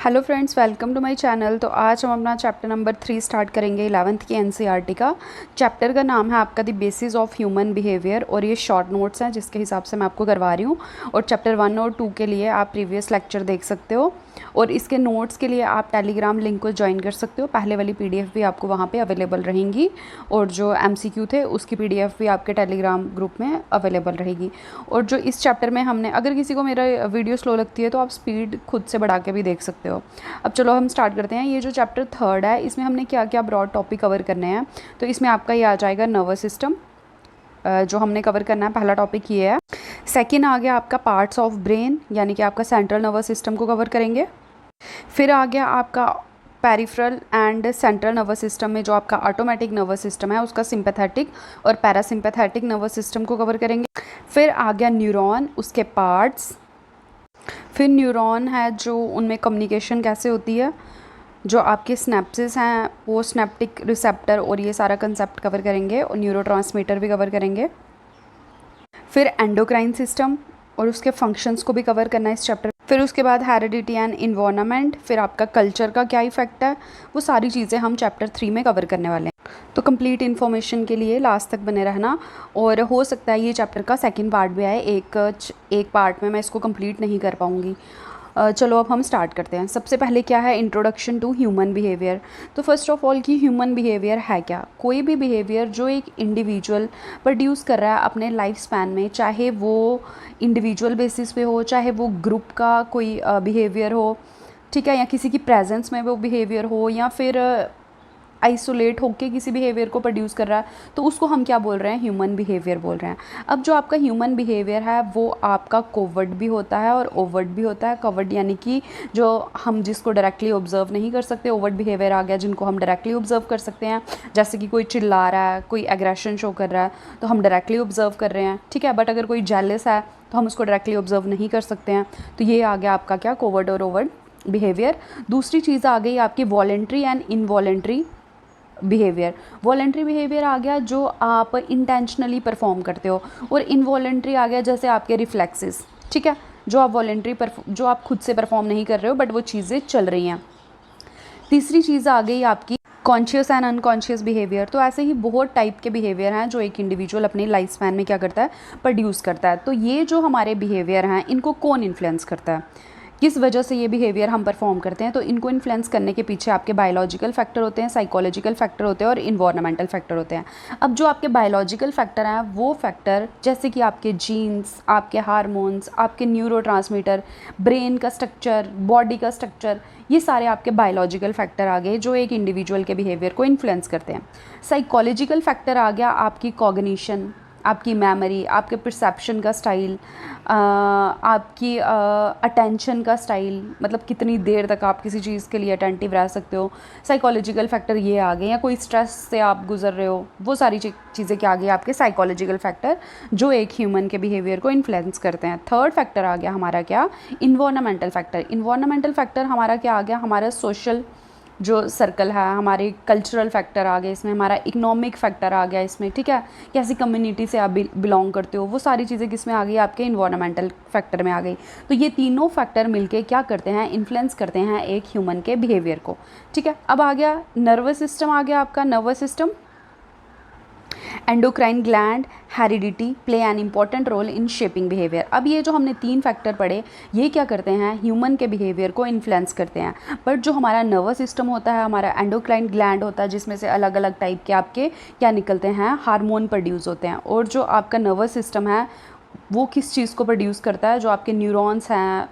Hello friends, welcome to my channel. तो आज हम अपना चैप्टर नंबर 3 स्टार्ट करेंगे 11th की एनसीईआरटी का। चैप्टर का नाम है आपका the basis of human behaviour और ये शॉर्ट नोट्स हैं जिसके हिसाब से मैं आपको करवा रही हूँ। और चैप्टर 1 और 2 के लिए आप प्रीवियस लेक्चर देख सकते हो और इसके नोट्स के लिए आप टेलीग्राम लिंक को ज्वाइन कर सकते हो। पहले वाली पीडीएफ भी आपको वहाँ पे अवेलेबल रहेंगी और जो एमसीक्यू थे उसकी पीडीएफ भी आपके टेलीग्राम ग्रुप में अवेलेबल रहेगी। और जो इस चैप्टर में हमने, अगर किसी को मेरा वीडियो स्लो लगती है तो आप स्पीड खुद से बढ़ा के भी देख सकते हो। अब चलो हम स्टार्ट करते हैं। ये जो चैप्टर 3 है इसमें हमने क्या क्या ब्रॉड टॉपिक कवर करने हैं। तो इसमें आपका ये आ जाएगा नर्वस सिस्टम, जो हमने कवर करना है। पहला टॉपिक ये है। सेकंड आ गया आपका पार्ट्स ऑफ ब्रेन, यानी कि आपका सेंट्रल नर्वस सिस्टम को कवर करेंगे। फिर आ गया आपका peripheral and central nervous system में जो आपका ऑटोमेटिक नर्वस सिस्टम है उसका सिंपैथेटिक और पैरासिम्पैथेटिक नर्वस सिस्टम को कवर करेंगे। फिर आ गया न्यूरॉन, उसके पार्ट्स। फिर न्यूरॉन है जो उनमें कम्युनिकेशन कैसे होती है, जो आपके स्नैप्सिस हैं वो स्नैप्टिक रिसेप्टर और ये सारा कंसेप्ट कवर करेंगे और न्यूरोट्रांसमीटर भी कवर करेंगे। फिर एंडोक्राइन सिस्टम और उसके फंक्शंस को भी कवर करना है इस चैप्टर। फिर उसके बाद हेरिडिटी एंड इन्वायरमेंट, फिर आपका कल्चर का क्या इफेक्ट है, वो सारी चीज़ें हम चैप्टर 3 में कवर करने वाले हैं। तो कंप्लीट इन्फॉर्मेशन के लिए लास्ट तक बने रहना। और हो सकता है ये चैप्टर का सेकंड पार्ट भी आए, एक पार्ट में मैं इसको कंप्लीट नहीं कर पाऊँगी। चलो अब हम स्टार्ट करते हैं। सबसे पहले क्या है, इंट्रोडक्शन टू ह्यूमन बिहेवियर। तो फर्स्ट ऑफ ऑल कि ह्यूमन बिहेवियर है क्या। कोई भी बिहेवियर जो एक इंडिविजुअल प्रोड्यूस कर रहा है अपने लाइफ स्पैन में, चाहे वो इंडिविजुअल बेसिस पे हो, चाहे वो ग्रुप का कोई बिहेवियर हो, ठीक है, या किसी की प्रेजेंस में वो बिहेवियर हो, या फिर आइसोलेट होकर किसी बिहेवियर को प्रोड्यूस कर रहा है, तो उसको हम क्या बोल रहे हैं, ह्यूमन बिहेवियर बोल रहे हैं। अब जो आपका ह्यूमन बिहेवियर है वो आपका कोवर्ट भी होता है और ओवर्ट भी होता है। कोवर्ट यानी कि जो हम जिसको डायरेक्टली ऑब्जर्व नहीं कर सकते, ओवर्ट बिहेवियर आ गया जिनको हम डायरेक्टली ऑब्जर्व कर सकते हैं। जैसे कि कोई चिल्ला रहा है, कोई एग्रेशन शो कर रहा है तो हम डायरेक्टली ऑब्जर्व कर रहे हैं, ठीक है। बट अगर कोई जेलस है तो हम उसको डायरेक्टली ऑब्जर्व नहीं कर सकते हैं। तो ये आ गया आपका क्या, कोवर्ट और ओवर्ट बिहेवियर। दूसरी चीज़ आ गई आपकी voluntary and involuntary behaviour. Voluntary behaviour आ गया जो आप इंटेंशनली परफॉर्म करते हो, और इनवॉलेंट्री आ गया जैसे आपके रिफ्लेक्सेस, ठीक है, जो आप जो आप खुद से परफॉर्म नहीं कर रहे हो बट वो चीज़ें चल रही हैं। तीसरी चीज़ आ गई आपकी कॉन्शियस एंड अनकॉन्शियस बिहेवियर। तो ऐसे ही बहुत टाइप के बिहेवियर हैं जो एक इंडिविजुअल अपने लाइफ स्पैन में क्या करता है, प्रोड्यूस करता है। तो ये जो हमारे बिहेवियर हैं इनको कौन इन्फ्लुएंस करता है, किस वजह से ये बिहेवियर हम परफॉर्म करते हैं। तो इनको इन्फ्लुएंस करने के पीछे आपके बायोलॉजिकल फैक्टर होते हैं, साइकोलॉजिकल फैक्टर होते हैं और इन्वायरमेंटल फैक्टर होते हैं। अब जो आपके बायोलॉजिकल फैक्टर हैं वो फैक्टर जैसे कि आपके जीन्स, आपके हार्मोन्स, आपके न्यूरोट्रांसमीटर, ब्रेन का स्ट्रक्चर, बॉडी का स्ट्रक्चर, ये सारे आपके बायोलॉजिकल फैक्टर आ गए जो एक इंडिविजुअल के बिहेवियर को इन्फ्लुएंस करते हैं। साइकोलॉजिकल फैक्टर आ गया आपकी कॉग्निशन, आपकी मेमोरी, आपके परसेप्शन का स्टाइल, आपकी अटेंशन का स्टाइल, मतलब कितनी देर तक आप किसी चीज़ के लिए अटेंटिव रह सकते हो। साइकोलॉजिकल फैक्टर ये आ गए, या कोई स्ट्रेस से आप गुजर रहे हो, वो सारी चीज़ें क्या आ गई आपके साइकोलॉजिकल फैक्टर जो एक ह्यूमन के बिहेवियर को इन्फ्लुएंस करते हैं। थर्ड फैक्टर आ गया हमारा क्या, इन्वायरमेंटल फैक्टर। इन्वायरमेंटल फैक्टर हमारा क्या आ गया, हमारा सोशल जो सर्कल है, हमारे कल्चरल फैक्टर आ गए इसमें, हमारा इकोनॉमिक फैक्टर आ गया इसमें, ठीक है, कैसी कम्युनिटी से आप बिलोंग करते हो, वो सारी चीज़ें किसमें आ गई, आपके इन्वायरमेंटल फैक्टर में आ गई। तो ये तीनों फैक्टर मिलके क्या करते हैं, इन्फ्लुएंस करते हैं एक ह्यूमन के बिहेवियर को, ठीक है। अब आ गया नर्वस सिस्टम, आ गया आपका nervous system. Endocrine gland, heredity play an important role in shaping behaviour. अब ये जो हमने 3 फैक्टर पढ़े ये क्या करते हैं, ह्यूमन के बिहेवियर को इन्फ्लुएंस करते हैं। बट जो हमारा नर्वस सिस्टम होता है, हमारा एंडोक्राइन ग्लैंड होता है जिसमें से अलग अलग टाइप के आपके क्या निकलते हैं, हार्मोन प्रोड्यूस होते हैं। और जो आपका नर्वस सिस्टम है वो किस चीज़ को प्रोड्यूस करता है, जो आपके न्यूरॉन्स हैं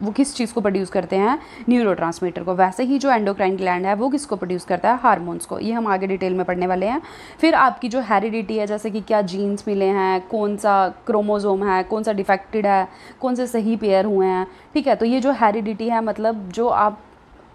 वो किस चीज़ को प्रोड्यूस करते हैं, न्यूरोट्रांसमीटर को। वैसे ही जो एंडोक्राइन ग्लैंड है वो किसको प्रोड्यूस करता है, हार्मोन्स को। ये हम आगे डिटेल में पढ़ने वाले हैं। फिर आपकी जो हेरिडिटी है, जैसे कि क्या जीन्स मिले हैं, कौन सा क्रोमोसोम है, कौन सा डिफेक्टेड है, कौन से सही पेयर हुए हैं, ठीक है। तो ये जो हेरिडिटी है मतलब जो आप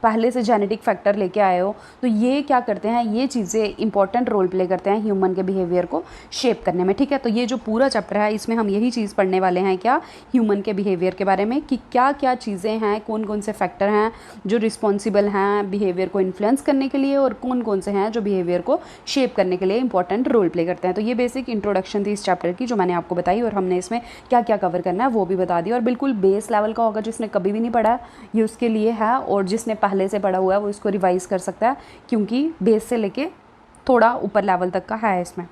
पहले से जेनेटिक फैक्टर लेके आए हो, तो ये क्या करते हैं, ये चीज़ें इंपॉर्टेंट रोल प्ले करते हैं ह्यूमन के बिहेवियर को शेप करने में। ठीक है, तो ये जो पूरा चैप्टर है इसमें हम यही चीज़ पढ़ने वाले हैं, क्या, ह्यूमन के बिहेवियर के बारे में, कि क्या क्या चीज़ें हैं, कौन कौन से फैक्टर हैं जो रिस्पॉन्सिबल हैं बिहेवियर को इन्फ्लुएंस करने के लिए, और कौन कौन से हैं जो बिहेवियर को शेप करने के लिए इंपॉर्टेंट रोल प्ले करते हैं। तो ये बेसिक इंट्रोडक्शन थी इस चैप्टर की जो मैंने आपको बताई, और हमने इसमें क्या क्या कवर करना है वो भी बता दिया, और बिल्कुल बेस लेवल का होगा, जिसने कभी भी नहीं पढ़ा ये उसके लिए है, और जिसने पहले से पढ़ा हुआ है वो इसको रिवाइज़ कर सकता है, क्योंकि बेस से लेके थोड़ा ऊपर लेवल तक का है इसमें।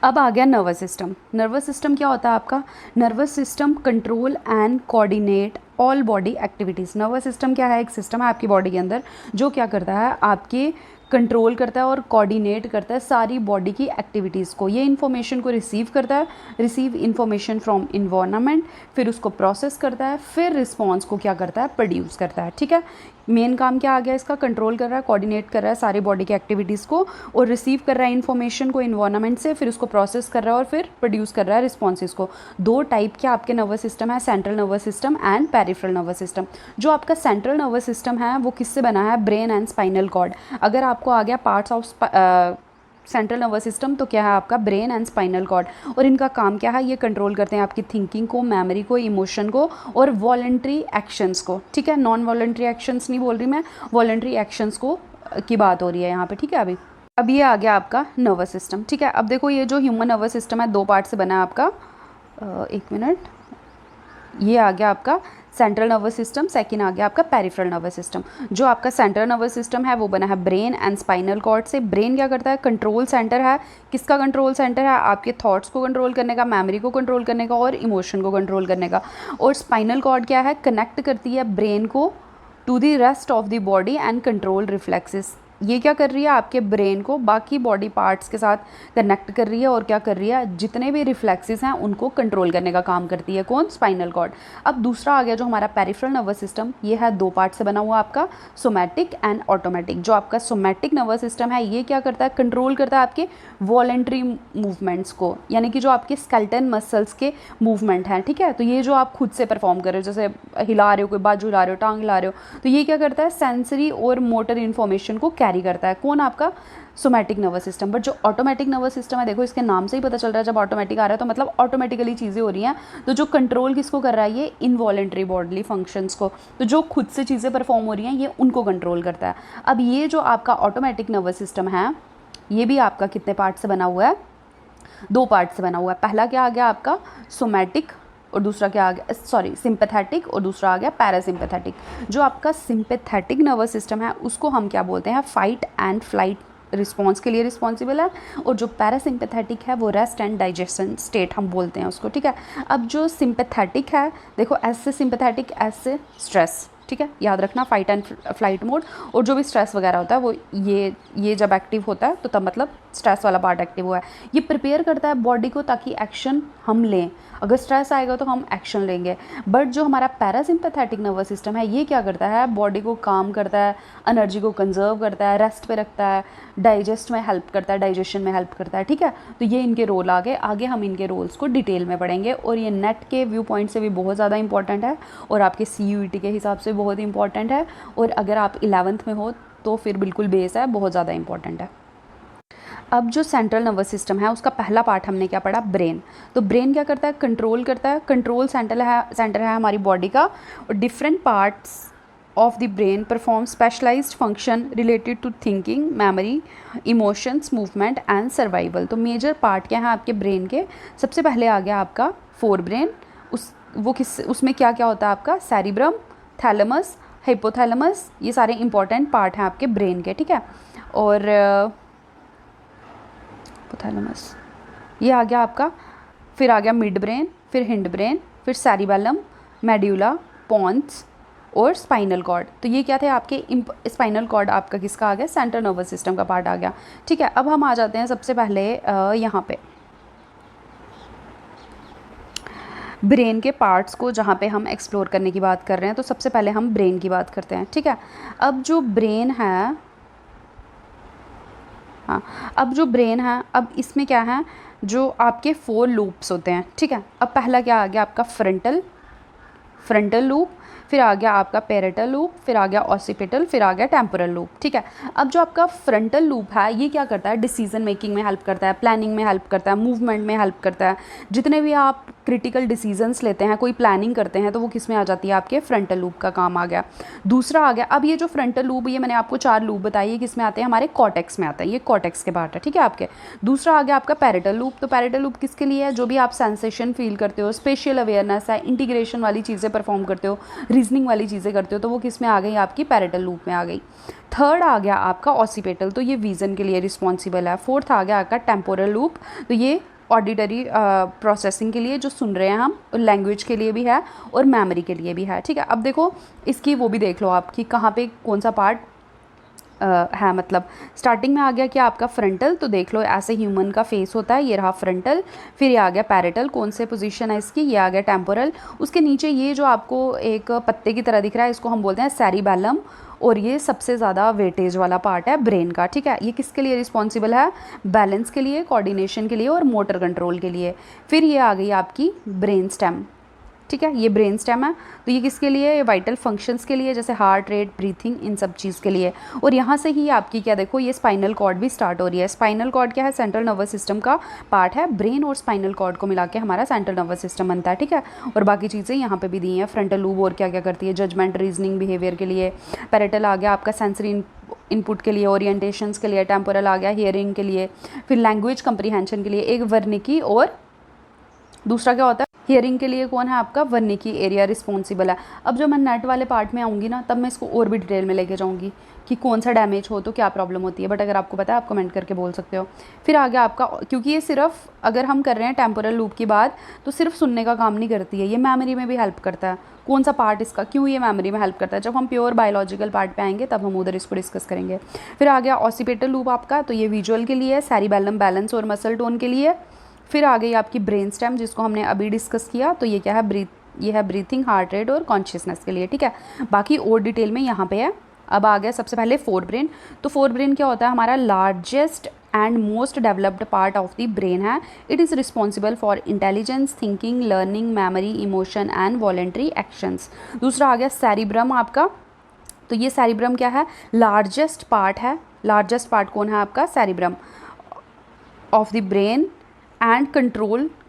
अब आ गया नर्वस सिस्टम। नर्वस सिस्टम क्या होता है आपका, nervous system control and coordinate all body activities. Nervous system क्या है, एक सिस्टम है आपकी बॉडी के अंदर जो क्या करता है, आपके कंट्रोल करता है और कोऑर्डिनेट करता है सारी बॉडी की एक्टिविटीज़ को। ये इन्फॉर्मेशन को रिसीव करता है, रिसीव इन्फॉर्मेशन फ्रॉम इन्वायरमेंट, फिर उसको प्रोसेस करता है, फिर रिस्पॉन्स को क्या करता है, प्रोड्यूस करता है। ठीक है, मेन काम क्या आ गया इसका, कंट्रोल कर रहा है, कोऑर्डिनेट कर रहा है सारी बॉडी की एक्टिविटीज़ को, और रिसीव कर रहा है इन्फॉर्मेशन को इन्वायरमेंट से, फिर उसको प्रोसेस कर रहा है और फिर प्रोड्यूस कर रहा है रिस्पॉन्सेस को। दो टाइप के आपके नर्वस सिस्टम है, central nervous system and peripheral nervous system. जो आपका सेंट्रल नर्वस सिस्टम है वो किससे बना है, ब्रेन एंड स्पाइनल कॉर्ड। अगर आपको आ गया parts of central nervous system, तो क्या है आपका ब्रेन एंड स्पाइनल कॉर्ड, और इनका काम क्या है, ये कंट्रोल करते हैं आपकी थिंकिंग को, मेमोरी को, इमोशन को और वॉलंटरी एक्शंस को। ठीक है, नॉन वॉलंटरी एक्शंस नहीं बोल रही मैं, वॉलंटरी एक्शंस को की बात हो रही है यहाँ पे। ठीक है, अब ये आ गया आपका नर्वस सिस्टम। ठीक है, अब देखो ये जो ह्यूमन नर्वस सिस्टम है दो पार्ट से बना है आपका, एक मिनट, ये आ गया आपका सेंट्रल नर्वस सिस्टम, सेकंड आ गया आपका पेरिफेरल नर्वस सिस्टम। जो आपका सेंट्रल नर्वस सिस्टम है वो बना है ब्रेन एंड स्पाइनल कॉर्ड से। ब्रेन क्या करता है, कंट्रोल सेंटर है, किसका कंट्रोल सेंटर है, आपके थॉट्स को कंट्रोल करने का, मेमोरी को कंट्रोल करने का और इमोशन को कंट्रोल करने का। और स्पाइनल कॉर्ड क्या है, कनेक्ट करती है ब्रेन को to the rest of the body and control reflexes. ये क्या कर रही है, आपके ब्रेन को बाकी बॉडी पार्ट्स के साथ कनेक्ट कर रही है, और क्या कर रही है, जितने भी रिफ्लेक्सेस हैं उनको कंट्रोल करने का काम करती है। कौन, स्पाइनल कॉर्ड। अब दूसरा आ गया जो हमारा पेरिफेरल नर्वस सिस्टम, ये है दो पार्ट से बना हुआ आपका, सोमैटिक एंड ऑटोमेटिक। जो आपका सोमैटिक नर्वस सिस्टम है ये क्या करता है, कंट्रोल करता है आपके वॉलेंट्री मूवमेंट्स को, यानी कि जो आपके स्केलेटन मसल्स के मूवमेंट हैं। ठीक है, तो ये जो आप खुद से परफॉर्म कर रहे हो, जैसे हिला रहे हो, कोई बाजू हिला रहे हो, टांग हिला रहे हो, तो ये क्या करता है, सेंसरी और मोटर इन्फॉर्मेशन को कैरी करता है। कौन, आपका सोमैटिक नर्वस सिस्टम। बट जो ऑटोमेटिक नर्वस सिस्टम है, देखो इसके नाम से ही पता चल रहा है, जब ऑटोमेटिक आ रहा है तो मतलब ऑटोमेटिकली चीज़ें हो रही हैं। तो जो कंट्रोल किसको कर रहा है, ये इनवॉलेंट्री बॉडीली फंक्शंस को, तो जो खुद से चीज़ें परफॉर्म हो रही हैं ये उनको कंट्रोल करता है। अब ये जो आपका ऑटोमेटिक नर्वस सिस्टम है ये भी आपका कितने पार्ट से बना हुआ है, दो पार्ट से बना हुआ है। पहला क्या आ गया आपका सोमैटिक, और दूसरा क्या आ गया, सॉरी, सिंपैथेटिक, और दूसरा आ गया पैरासिम्पैथेटिक। जो आपका सिंपैथेटिक नर्वस सिस्टम है उसको हम क्या बोलते हैं, फाइट एंड फ्लाइट रिस्पॉन्स के लिए रिस्पॉन्सिबल है, और जो पैरासिम्पैथेटिक है वो रेस्ट एंड डाइजेशन स्टेट हम बोलते हैं उसको। ठीक है, अब जो सिंपैथेटिक है, देखो एस से सिंपैथेटिक, एस से स्ट्रेस। ठीक है, याद रखना, फाइट एंड फ्लाइट मोड, और जो भी स्ट्रेस वगैरह होता है वो ये जब एक्टिव होता है तो तब मतलब स्ट्रेस वाला पार्ट एक्टिव हुआ है। ये प्रिपेयर करता है बॉडी को ताकि एक्शन हम लें, अगर स्ट्रेस आएगा तो हम एक्शन लेंगे। बट जो हमारा पैरासिम्पैथेटिक नर्वस सिस्टम है ये क्या करता है, बॉडी को काम करता है, एनर्जी को कंजर्व करता है, रेस्ट पे रखता है, डाइजेस्ट में हेल्प करता है, डाइजेशन में हेल्प करता है। ठीक है, तो ये इनके रोल आगे हम इनके रोल्स को डिटेल में पढ़ेंगे, और ये नेट के व्यू पॉइंट से भी बहुत ज़्यादा इंपॉर्टेंट है, और आपके CUET के हिसाब से बहुत इंपॉर्टेंट है, और अगर आप 11th में हो तो फिर बिल्कुल बेस है, बहुत ज़्यादा इंपॉर्टेंट है। अब जो सेंट्रल नर्वस सिस्टम है उसका पहला पार्ट हमने क्या पढ़ा, ब्रेन। तो ब्रेन क्या करता है, कंट्रोल करता है, कंट्रोल सेंटर है हमारी बॉडी का, और different parts of the brain perform specialised function related to thinking, memory, emotions, movement and survival. तो मेजर पार्ट क्या है आपके ब्रेन के, सबसे पहले आ गया आपका फोर ब्रेन। उसमें क्या क्या होता है आपका, सेरिब्रम, थैलेमस, हाइपोथैलेमस, ये सारे इंपॉर्टेंट पार्ट हैं आपके ब्रेन के। ठीक है, और हाइपोथैलेमस ये आ गया आपका, फिर आ गया मिड ब्रेन, फिर हिंड ब्रेन, फिर सेरिबेलम, मेड्यूला, पॉन्स और स्पाइनल कॉर्ड। तो ये क्या थे आपके, स्पाइनल कॉर्ड आपका किसका आ गया, सेंट्रल नर्वस सिस्टम का पार्ट आ गया। ठीक है, अब हम आ जाते हैं सबसे पहले यहाँ पे ब्रेन के पार्ट्स को, जहाँ पे हम एक्सप्लोर करने की बात कर रहे हैं। तो सबसे पहले हम ब्रेन की बात करते हैं। ठीक है, अब जो ब्रेन है, हाँ, अब जो ब्रेन है, अब इसमें क्या है, जो आपके 4 लूप्स होते हैं। ठीक है, अब पहला क्या आ गया आपका, फ्रंटल लूप, फिर आ गया आपका पेरेटल लूप, फिर आ गया ऑसिपिटल, फिर आ गया टेम्पोरल लूप। ठीक है, अब जो आपका फ्रंटल लूप है ये क्या करता है, डिसीजन मेकिंग में हेल्प करता है, प्लानिंग में हेल्प करता है, मूवमेंट में हेल्प करता है। जितने भी आप क्रिटिकल डिसीजंस लेते हैं, कोई प्लानिंग करते हैं, तो वो किस में आ जाती है, आपके फ्रंटल लूप का काम आ गया। दूसरा आ गया, अब ये जो फ्रंटल लूप, ये मैंने आपको 4 लूप बताई है, किस में आते हैं, हमारे कॉर्टेक्स में आता है, ये कॉर्टेक्स के पार्ट है। ठीक है आपके। दूसरा आ गया आपका पैरेटल लूप, तो पैरेटल लूप किसके लिए है, जो भी आप सेंसेशन फील करते हो, स्पेशियल अवेयरनेस है, इंटीग्रेशन वाली चीज़ें परफॉर्म करते हो, रीजनिंग वाली चीज़ें करते हो, तो वो किस में आ गई, आपकी पैरेटल लूप में आ गई। थर्ड आ गया आपका ऑसिपिटल, तो ये विजन के लिए रिस्पॉन्सिबल है। फोर्थ आ गया आपका टेम्पोरल लूप, तो ये ऑडिटरी प्रोसेसिंग के लिए, जो सुन रहे हैं हम, लैंग्वेज के लिए भी है और मेमोरी के लिए भी है। ठीक है, अब देखो इसकी वो भी देख लो आप कि कहाँ पे कौन सा पार्ट है। मतलब स्टार्टिंग में आ गया क्या, आपका फ्रंटल, तो देख लो ऐसे ह्यूमन का फेस होता है, ये रहा फ्रंटल। फिर ये आ गया पैरेटल, कौन से पोजीशन है इसकी, ये आ गया टेम्पोरल। उसके नीचे ये जो आपको एक पत्ते की तरह दिख रहा है, इसको हम बोलते हैं सेरिबेलम, और ये सबसे ज़्यादा वेटेज वाला पार्ट है ब्रेन का। ठीक है, ये किसके लिए रिस्पॉन्सिबल है, बैलेंस के लिए, कोऑर्डिनेशन के लिए और मोटर कंट्रोल के लिए। फिर ये आ गई आपकी ब्रेन स्टेम। ठीक है, ये ब्रेन स्टेम है, तो ये किसके लिए, ये वाइटल फंक्शंस के लिए, जैसे हार्ट रेट, ब्रीथिंग, इन सब चीज़ के लिए। और यहाँ से ही आपकी क्या देखो, ये स्पाइनल कॉर्ड भी स्टार्ट हो रही है। स्पाइनल कॉर्ड क्या है, सेंट्रल नर्वस सिस्टम का पार्ट है। ब्रेन और स्पाइनल कॉर्ड को मिला के हमारा सेंट्रल नर्वस सिस्टम बनता है। ठीक है, और बाकी चीज़ें यहाँ पे भी दी हैं। फ्रंटल लूब और क्या क्या करती है, जजमेंट, रीजनिंग, बिहेवियर के लिए। पैरेटल आ गया आपका सेंसरी इनपुट के लिए, ओरिएंटेशंस के लिए। टेम्पोरल आ गया हियरिंग के लिए। फिर लैंग्वेज कंप्रीहेंशन के लिए, एक वर्निकी और दूसरा क्या होता है, हियरिंग के लिए कौन है, आपका वर्निकी एरिया रिस्पॉन्सिबल है। अब जब मैं नेट वाले पार्ट में आऊँगी ना, तब मैं इसको और भी डिटेल में लेके जाऊँगी कि कौन सा डैमेज हो तो क्या प्रॉब्लम होती है। बट अगर आपको पता है, आप कमेंट करके बोल सकते हो। फिर आ गया आपका, क्योंकि ये सिर्फ अगर हम कर रहे हैं टेम्पोरल लूप की बात, तो सिर्फ सुनने का काम नहीं करती है, ये मेमोरी में भी हेल्प करता है। कौन सा पार्ट इसका, क्यों ये मेमोरी में हेल्प करता है, जब हम प्योर बायोलॉजिकल पार्ट पे आएंगे तब हम उधर इसको डिस्कस करेंगे। फिर आ गया ऑसिपिटल लूप आपका, तो ये विजुअल के लिए, सेरिबेलम बैलेंस और मसल टोन के लिए। फिर आ गई आपकी ब्रेन स्टेम, जिसको हमने अभी डिस्कस किया, तो ये क्या है, ये है ब्रीथिंग, हार्ट रेट और कॉन्शियसनेस के लिए। ठीक है, बाकी और डिटेल में यहाँ पे है। अब आ गया सबसे पहले फोर ब्रेन, तो फोर ब्रेन क्या होता है, हमारा largest and most developed part of the brain है। It is responsible for intelligence, thinking, learning, memory, emotion and voluntary actions. दूसरा आ गया सेरिब्रम आपका, तो ये सेरिब्रम क्या है, लार्जेस्ट पार्ट है। लार्जेस्ट पार्ट कौन है आपका, cerebrum of the brain. And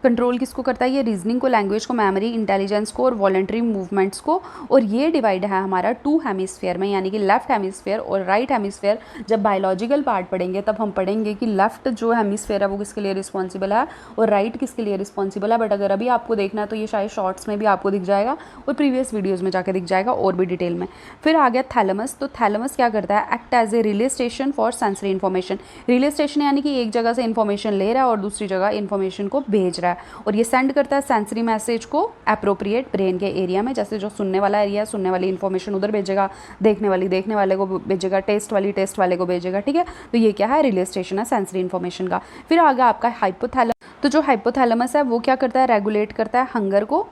control किसको करता है, ये रीजनिंग को, लैंग्वेज को, मेमोरी, इंटेलिजेंस को और वॉलेंट्री मूवमेंट्स को। और ये डिवाइड है हमारा 2 हेमिस्फेयर में, यानी कि लेफ्ट हेमिस्फेयर और राइट हेमिस्फेयर। जब बायोलॉजिकल पार्ट पढ़ेंगे तब हम पढ़ेंगे कि लेफ्ट जो हेमिस्फेयर है वो किसके लिए रिस्पॉन्सिबल है और राइट किसके लिए रिस्पॉन्सिबल है। बट अगर अभी आपको देखना है तो ये शायद शॉर्ट्स में भी आपको दिख जाएगा और प्रीवियस वीडियोज़ में जाकर दिख जाएगा और भी डिटेल में। फिर आ गया थैलेमस, तो थैलेमस क्या करता है, act as a relay station for sensory information. Relay station यानी कि एक जगह से इन्फॉर्मेशन ले रहा है और दूसरी जगह इन्फॉर्मेशन को भेज रहा है, और ये सेंड करता है सेंसरी मैसेज को अप्रोप्रिएट ब्रेन के एरिया में। जैसे जो सुनने वाला एरिया है, सुनने वाली इन्फॉर्मेशन उधर भेजेगा, देखने वाले को भेजेगा, टेस्ट वाले को भेजेगा। ठीक है, तो ये क्या है, रिले स्टेशन है सेंसरी इन्फॉर्मेशन का। फिर आ गया आपका हाइपोथैलेमस, तो जो हाइपोथैलेमस है वो क्या करता है, रेगुलेट करता है हंगर को,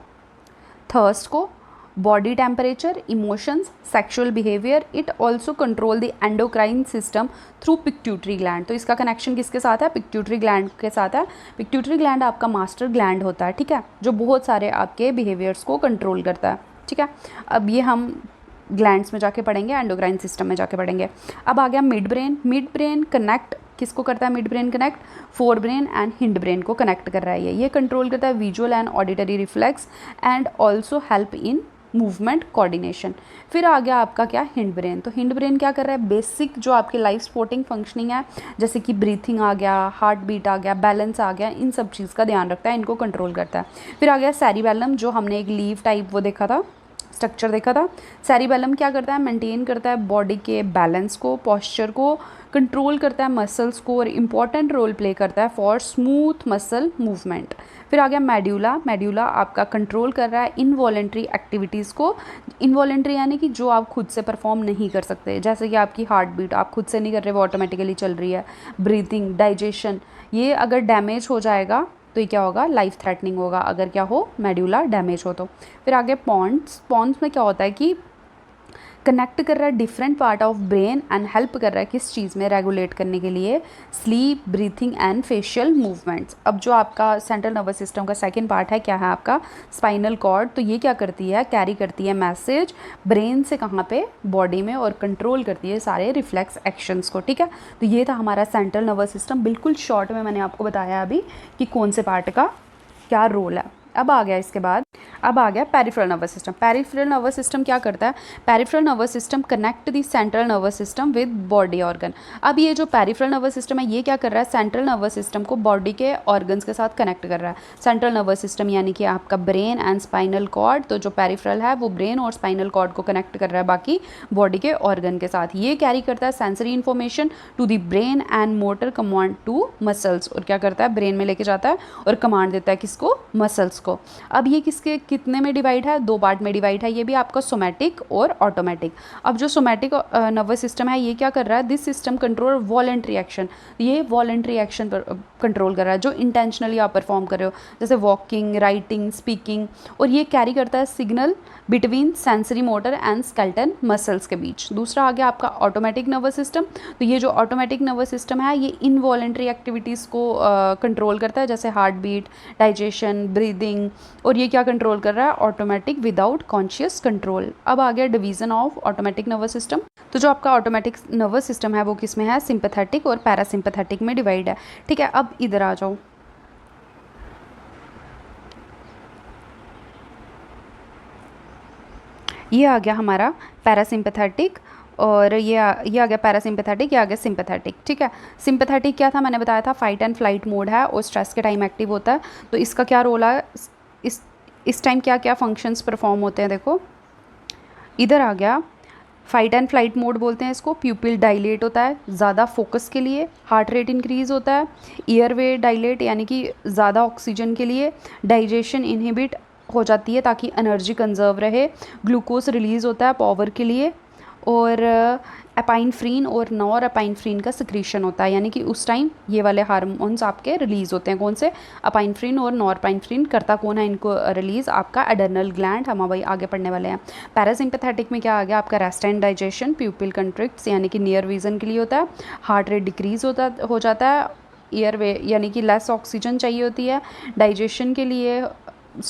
थर्स्ट को, body temperature, emotions, sexual behaviour. It also control the endocrine system through pituitary gland. तो इसका कनेक्शन किसके साथ है, पिट्यूटरी ग्लैंड के साथ है। पिट्यूटरी ग्लैंड आपका मास्टर ग्लैंड होता है, ठीक है, जो बहुत सारे आपके बिहेवियर्स को कंट्रोल करता है। ठीक है, अब ये हम ग्लैंड्स में जाके पढ़ेंगे, एंडोक्राइन सिस्टम में जाके पढ़ेंगे। अब आ गया mid brain. Mid brain connect किसको करता है, mid brain connect fore brain and hind brain को कनेक्ट कर रहा है। ये कंट्रोल करता है visual and auditory reflex and also help in movement coordination. फिर आ गया आपका क्या, हिंड ब्रेन। तो हिंड ब्रेन क्या कर रहा है, बेसिक जो आपके लाइफ सपोर्टिंग फंक्शनिंग है, जैसे कि ब्रीथिंग आ गया, हार्ट बीट आ गया, बैलेंस आ गया, इन सब चीज़ का ध्यान रखता है, इनको कंट्रोल करता है। फिर आ गया सेरिबेलम, जो हमने एक लीव टाइप वो देखा था, स्ट्रक्चर देखा था। सेरिबेलम क्या करता है, मेंटेन करता है बॉडी के बैलेंस को, पॉस्चर को, कंट्रोल करता है मसल्स को और इम्पॉर्टेंट रोल प्ले करता है फॉर स्मूथ मसल मूवमेंट। फिर आ गया मेड्यूला। मेड्यूला आपका कंट्रोल कर रहा है इनवॉलेंट्री एक्टिविटीज़ को। इनवॉलेंट्री यानी कि जो आप खुद से परफॉर्म नहीं कर सकते, जैसे कि आपकी हार्ट बीट आप खुद से नहीं कर रहे, वो ऑटोमेटिकली चल रही है। ब्रीथिंग, डाइजेशन, ये अगर डैमेज हो जाएगा तो ये क्या होगा, लाइफ थ्रेटनिंग होगा अगर क्या हो, मेड्यूला डैमेज हो तो। फिर आगे पॉन्ड्स। पॉन्ड्स में क्या होता है कि कनेक्ट कर रहा है different part of brain and help कर रहा है किस चीज़ में, रेगुलेट करने के लिए sleep, breathing and facial movements. अब जो आपका सेंट्रल नर्वस सिस्टम का सेकंड पार्ट है क्या है आपका स्पाइनल कॉर्ड, तो ये क्या करती है, कैरी करती है मैसेज ब्रेन से कहाँ पे, बॉडी में, और कंट्रोल करती है सारे रिफ्लेक्स एक्शंस को। ठीक है, तो ये था हमारा सेंट्रल नर्वस सिस्टम, बिल्कुल शॉर्ट में मैंने आपको बताया अभी कि कौन से पार्ट का क्या रोल है। अब आ गया इसके बाद, अब आ गया peripheral nervous system. Peripheral nervous system क्या करता है, peripheral nervous system connect the central nervous system with body organ. अब ये जो पेरिफेरल नर्वस सिस्टम है ये क्या कर रहा है, सेंट्रल नर्वस सिस्टम को बॉडी के ऑर्गन्स के साथ कनेक्ट कर रहा है। सेंट्रल नर्वस सिस्टम यानी कि आपका ब्रेन एंड स्पाइनल कॉर्ड, तो जो पेरिफेरल है वो ब्रेन और स्पाइनल कॉर्ड को कनेक्ट कर रहा है बाकी बॉडी के ऑर्गन के साथ। ये कैरी करता है sensory information to the brain and motor command to muscles, और क्या करता है, ब्रेन में लेके जाता है और कमांड देता है किसको, मसल्स को। अब ये किसके कितने में डिवाइड है, दो पार्ट में डिवाइड है, ये भी आपका सोमैटिक और ऑटोमेटिक। अब जो सोमैटिक नर्वस सिस्टम है ये क्या कर रहा है, this system control voluntary action, ये वॉलेंट्री एक्शन पर कंट्रोल कर रहा है जो इंटेंशनली आप परफॉर्म कर रहे हो, जैसे वॉकिंग, राइटिंग, स्पीकिंग, और ये कैरी करता है signal between sensory motor and skeleton muscles के बीच। दूसरा आ गया आपका ऑटोमेटिक नर्वस सिस्टम, तो ये जो ऑटोमेटिक नर्वस सिस्टम है ये इनवॉलेंट्री एक्टिविटीज़ को कंट्रोल करता है, जैसे हार्ट बीट, डाइजेशन, ब्रीदिंग, और ये क्या कंट्रोल कर रहा है, ऑटोमेटिक विदाउट कॉन्शियस कंट्रोल। अब आ गया division of automatic nervous system, तो जो आपका ऑटोमेटिक नर्वस सिस्टम है वो किस में है, सिंपैथेटिक और पैरासिम्पैथेटिक में डिवाइड है। ठीक है, अब इधर आ जाओ, ये आ गया हमारा पैरासिम्पैथेटिक, और ये आ गया पैरासिम्पैथेटिक, ये आ गया सिंपैथेटिक। ठीक है, सिंपैथेटिक क्या था, मैंने बताया था फाइट एंड फ्लाइट मोड है और स्ट्रेस के टाइम एक्टिव होता है। तो इसका क्या रोल है, इस टाइम क्या क्या फंक्शंस परफॉर्म होते हैं, देखो इधर आ गया। फाइट एंड फ्लाइट मोड बोलते हैं इसको, प्यूपिल डायलेट होता है ज़्यादा फोकस के लिए, हार्ट रेट इंक्रीज़ होता है, ईयरवे डायलेट यानी कि ज़्यादा ऑक्सीजन के लिए, डाइजेशन इनहिबिट हो जाती है ताकि एनर्जी कंजर्व रहे, ग्लूकोज रिलीज़ होता है पावर के लिए, और एपाइनफ्रीन और नॉर एपाइनफ्रीन का सिक्रीशन होता है, यानी कि उस टाइम ये वाले हार्मोन्स आपके रिलीज़ होते हैं। कौन से, एपाइनफ्रीन और नॉरपाइनफ्रीन। करता कौन है इनको रिलीज़, आपका एडर्नल ग्लैंड। हम भाई आगे पढ़ने वाले हैं। पैरासिम्पैथेटिक में क्या आ गया आपका, रेस्ट एंड डाइजेशन, प्यूपिल कंट्रिक्ट्स यानी कि नियर विजन के लिए होता है, हार्ट रेट डिक्रीज़ हो जाता है, ईयरवे यानी कि लेस ऑक्सीजन चाहिए होती है, डाइजेशन के लिए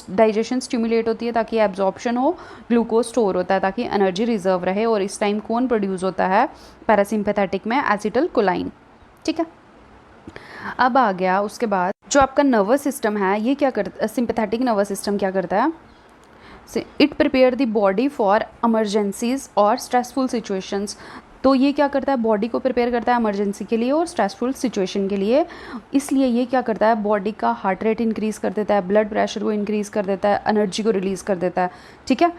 डाइजेशन स्टिमुलेट होती है ताकि एब्जॉर्प्शन हो, ग्लूकोज स्टोर होता है ताकि एनर्जी रिजर्व रहे, और इस टाइम कौन प्रोड्यूस होता है पैरासिम्पैथेटिक में, एसिटिल कोलाइन। ठीक है, अब आ गया उसके बाद जो आपका नर्वस सिस्टम है ये क्या करता, सिंपैथेटिक नर्वस सिस्टम क्या करता है, it prepare the body for emergencies और स्ट्रेसफुल सिचुएशंस। तो ये क्या करता है, बॉडी को प्रिपेयर करता है इमरजेंसी के लिए और स्ट्रेसफुल सिचुएशन के लिए। इसलिए ये क्या करता है, बॉडी का हार्ट रेट इंक्रीज़ कर देता है, ब्लड प्रेशर को इंक्रीज़ कर देता है, एनर्जी को रिलीज़ कर देता है। ठीक है,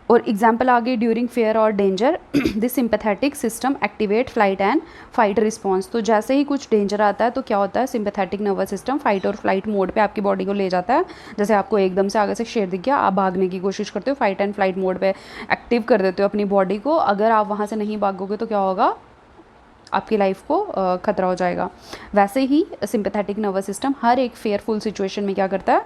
और एग्जाम्पल आ गई ड्यूरिंग फेयर और danger this sympathetic system activate flight and fight response. तो जैसे ही कुछ डेंजर आता है तो क्या होता है, सिंपैथेटिक नर्वस सिस्टम फाइट और फ्लाइट मोड पे आपकी बॉडी को ले जाता है। जैसे आपको एकदम से आगे से शेर दिख गया, आप भागने की कोशिश करते हो, फाइट एंड फ्लाइट मोड पे एक्टिव कर देते हो अपनी बॉडी को। अगर आप वहाँ से नहीं भागोगे तो क्या होगा, आपकी लाइफ को खतरा हो जाएगा। वैसे ही सिंपैथेटिक नर्वस सिस्टम हर एक फेयरफुल सिचुएशन में क्या करता है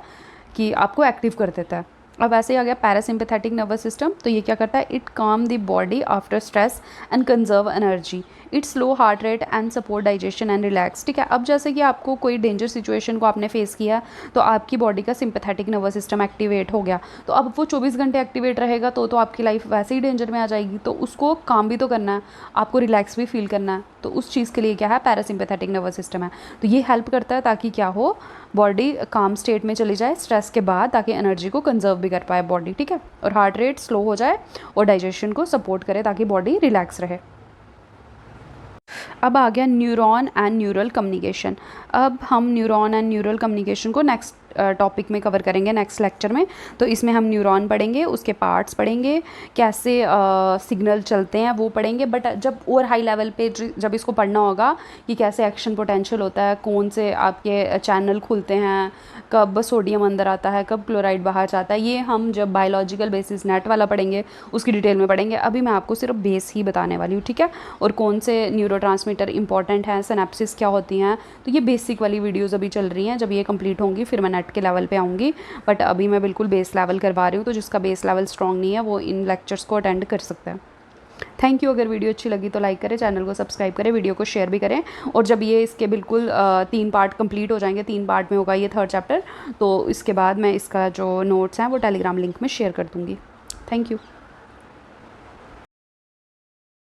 कि आपको एक्टिव कर देता है। अब ऐसे ही आ गया पैरासिम्पैथेटिक नर्वस सिस्टम, तो ये क्या करता है, इट काम the body after stress and conserve energy, it slow heart rate and support digestion and relax. ठीक है, अब जैसे कि आपको कोई डेंजर सिचुएशन को आपने फेस किया तो आपकी बॉडी का सिंपैथेटिक नर्वस सिस्टम एक्टिवेट हो गया, तो अब वो 24 घंटे एक्टिवेट रहेगा तो आपकी लाइफ वैसे ही डेंजर में आ जाएगी। तो उसको काम भी तो करना है, आपको रिलैक्स भी फील करना है, तो उस चीज़ के लिए क्या है, पैरासिम्पैथेटिक नर्वस सिस्टम है। तो ये हेल्प करता है ताकि क्या हो, बॉडी काम स्टेट में चली जाए स्ट्रेस के बाद, ताकि एनर्जी को कंजर्व भी कर पाए बॉडी। ठीक है, और हार्ट रेट स्लो हो जाए और डाइजेशन को सपोर्ट करे ताकि बॉडी रिलैक्स रहे। अब आ गया न्यूरॉन एंड न्यूरल कम्युनिकेशन। अब हम न्यूरॉन एंड न्यूरल कम्युनिकेशन को नेक्स्ट टॉपिक में कवर करेंगे नेक्स्ट लेक्चर में। तो इसमें हम न्यूरॉन पढ़ेंगे, उसके पार्ट्स पढ़ेंगे, कैसे सिग्नल चलते हैं वो पढ़ेंगे। बट जब और हाई लेवल पे जब इसको पढ़ना होगा कि कैसे एक्शन पोटेंशियल होता है, कौन से आपके चैनल खुलते हैं, कब सोडियम अंदर आता है, कब क्लोराइड बाहर जाता है, ये हम जब बायोलॉजिकल बेसिस नेट वाला पढ़ेंगे उसकी डिटेल में पढ़ेंगे। अभी मैं आपको सिर्फ बेस ही बताने वाली हूँ। ठीक है, और कौन से न्यूरोट्रांसमीटर इंपॉर्टेंट हैं, सिनेप्सिस क्या होती हैं, तो ये बेसिक वाली वीडियोज़ अभी चल रही हैं। जब ये कंप्लीट होंगी फिर मैं नेट के लेवल पे आऊँगी, बट अभी मैं बिल्कुल बेस लेवल करवा रही हूँ। तो जिसका बेस लेवल स्ट्रॉन्ग नहीं है वो इन लेक्चर्स को अटेंड कर सकता है। Thank you. अगर वीडियो अच्छी लगी तो लाइक करें, चैनल को सब्सक्राइब करें, वीडियो को शेयर भी करें। और जब ये इसके बिल्कुल 3 पार्ट कंप्लीट हो जाएंगे, 3 पार्ट में होगा ये 3rd चैप्टर, तो इसके बाद मैं इसका जो नोट्स हैं वो टेलीग्राम लिंक में शेयर कर दूँगी। Thank you.